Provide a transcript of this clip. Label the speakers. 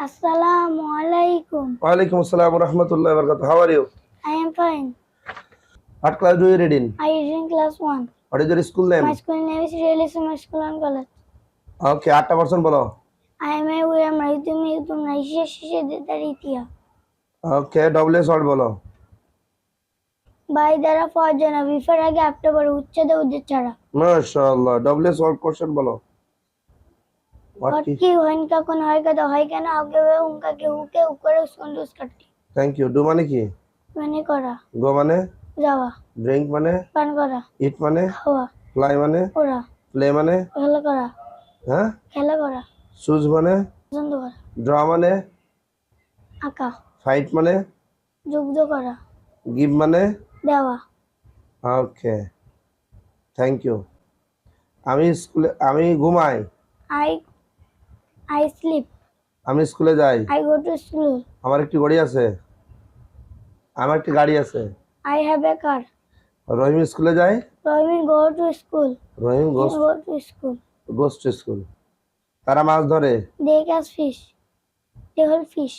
Speaker 1: Assalamu alaikum.
Speaker 2: Walaikum assalam wa rahmatullahi wa barakatuh. How are you?
Speaker 1: I am fine.
Speaker 2: What class do you read in?
Speaker 1: I read in class 1.
Speaker 2: What is your school name?
Speaker 1: My school name is Really Summer School and College.
Speaker 2: Okay, 8% বলো।
Speaker 1: I am a Ura Maritumi Utum Naisha Shisha Ditaritia.
Speaker 2: Okay, WS word বলো।
Speaker 1: By দ্বারা for জনা বিফার আগে after পরে উচ্ছেদ উচ্চারা।
Speaker 2: মাশাআল্লাহ, WS word question বলো।
Speaker 1: What কি হয় কখন হয় কথা হয় কেন আগে উনকা কে উকে উপরে উসকন্ডুস কাটি।
Speaker 2: Thank you. Do মানে কি?
Speaker 1: মানে করা।
Speaker 2: Go মানে?
Speaker 1: যাওয়া।
Speaker 2: Drink মানে?
Speaker 1: পান করা।
Speaker 2: Eat মানে?
Speaker 1: খাওয়া।
Speaker 2: Fly মানে?
Speaker 1: ওড়া।
Speaker 2: Play মানে?
Speaker 1: খেলা করা।
Speaker 2: হ্যাঁ?
Speaker 1: খেলা করা।
Speaker 2: Choose মানে?
Speaker 1: পছন্দ করা।
Speaker 2: Draw মানে?
Speaker 1: আঁকা।
Speaker 2: Fight মানে?
Speaker 1: যুদ্ধ করা।
Speaker 2: Give মানে?
Speaker 1: দেওয়া।
Speaker 2: Okay. Thank you. আমি ঘুমাই।
Speaker 1: I sleep.
Speaker 2: আমি স্কুলে যাই।
Speaker 1: I go to school.
Speaker 2: আমার একটি গাড়ি আছে।
Speaker 1: I have a car.
Speaker 2: রহিম স্কুলে যায়।
Speaker 1: Rohim go to school.
Speaker 2: Rahim
Speaker 1: He go to school.
Speaker 2: goes to school. তারা মাছ ধরে।
Speaker 1: They catch fish. They hold fish.